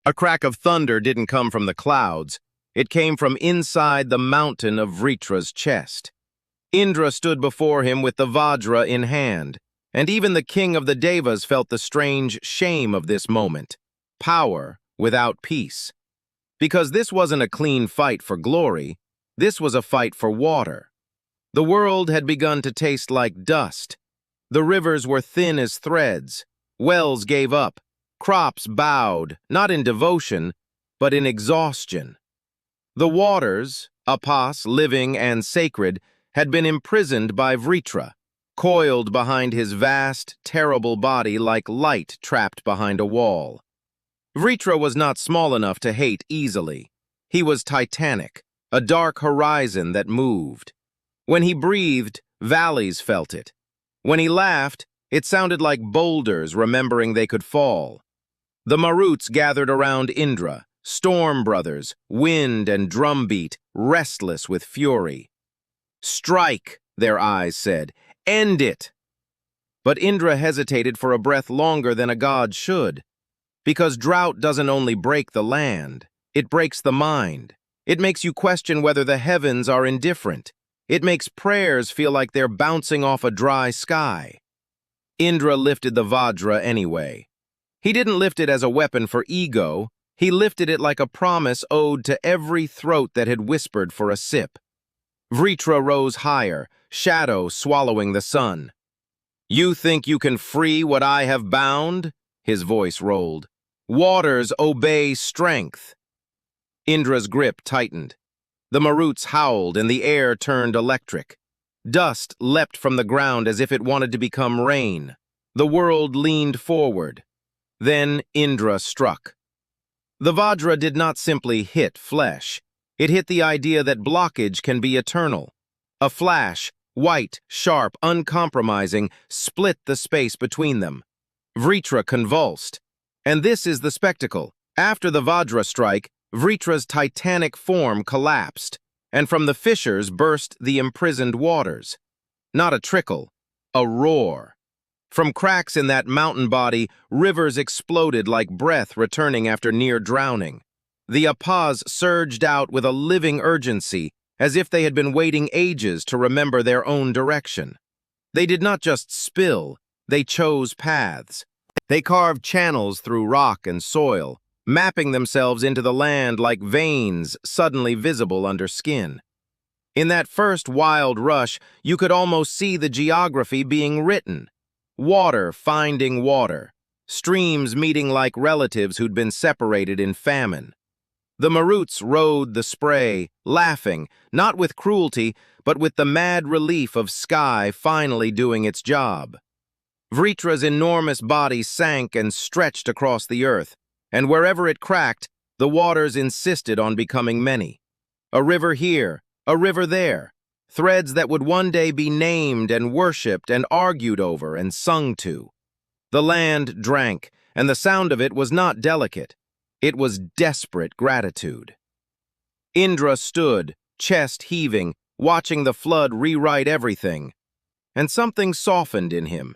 A crack of thunder didn't come from the clouds. It came from inside the mountain of Vritra's chest. Indra stood before him with the Vajra in hand, and even the king of the Devas felt the strange shame of this moment. Power without peace. Because this wasn't a clean fight for glory, this was a fight for water. The world had begun to taste like dust. The rivers were thin as threads. Wells gave up. Crops bowed, not in devotion, but in exhaustion. The waters, apas, living and sacred, had been imprisoned by Vritra, coiled behind his vast, terrible body like light trapped behind a wall. Vritra was not small enough to hate easily. He was titanic, a dark horizon that moved. When he breathed, valleys felt it. When he laughed, it sounded like boulders remembering they could fall. The Maruts gathered around Indra, storm brothers, wind and drumbeat, restless with fury. "Strike," their eyes said. "End it." But Indra hesitated for a breath longer than a god should. Because drought doesn't only break the land, it breaks the mind. It makes you question whether the heavens are indifferent. It makes prayers feel like they're bouncing off a dry sky. Indra lifted the Vajra anyway. He didn't lift it as a weapon for ego. He lifted it like a promise owed to every throat that had whispered for a sip. Vritra rose higher, shadow swallowing the sun. "You think you can free what I have bound?" His voice rolled. "Waters obey strength." Indra's grip tightened. The Maruts howled and the air turned electric. Dust leapt from the ground as if it wanted to become rain. The world leaned forward. Then Indra struck. The Vajra did not simply hit flesh. It hit the idea that blockage can be eternal. A flash, white, sharp, uncompromising, split the space between them. Vritra convulsed. And this is the spectacle. After the Vajra strike, Vritra's titanic form collapsed, and from the fissures burst the imprisoned waters. Not a trickle, a roar. From cracks in that mountain body, rivers exploded like breath returning after near drowning. The apas surged out with a living urgency, as if they had been waiting ages to remember their own direction. They did not just spill, they chose paths. They carved channels through rock and soil, mapping themselves into the land like veins suddenly visible under skin. In that first wild rush, you could almost see the geography being written. Water finding water, streams meeting like relatives who'd been separated in famine. The Maruts rode the spray, laughing, not with cruelty, but with the mad relief of sky finally doing its job. Vritra's enormous body sank and stretched across the earth, and wherever it cracked, the waters insisted on becoming many. A river here, a river there, threads that would one day be named and worshipped and argued over and sung to. The land drank, and the sound of it was not delicate. It was desperate gratitude. Indra stood, chest heaving, watching the flood rewrite everything. And something softened in him.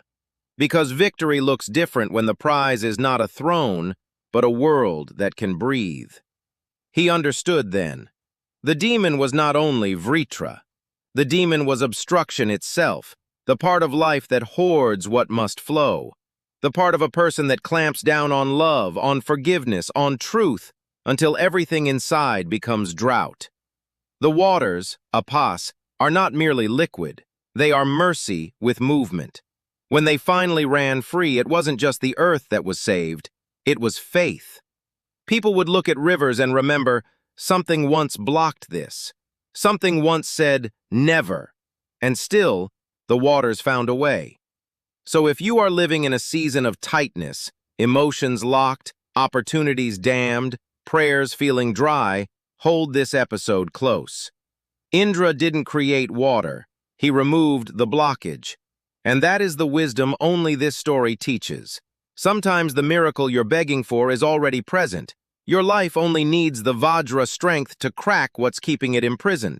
Because victory looks different when the prize is not a throne, but a world that can breathe. He understood then. The demon was not only Vritra. The demon was obstruction itself, the part of life that hoards what must flow, the part of a person that clamps down on love, on forgiveness, on truth, until everything inside becomes drought. The waters, apas, are not merely liquid. They are mercy with movement. When they finally ran free, it wasn't just the earth that was saved, it was faith. People would look at rivers and remember, something once blocked this. Something once said, never. And still, the waters found a way. So if you are living in a season of tightness, emotions locked, opportunities damned, prayers feeling dry, hold this episode close. Indra didn't create water. He removed the blockage. And that is the wisdom only this story teaches. Sometimes the miracle you're begging for is already present. Your life only needs the Vajra strength to crack what's keeping it imprisoned.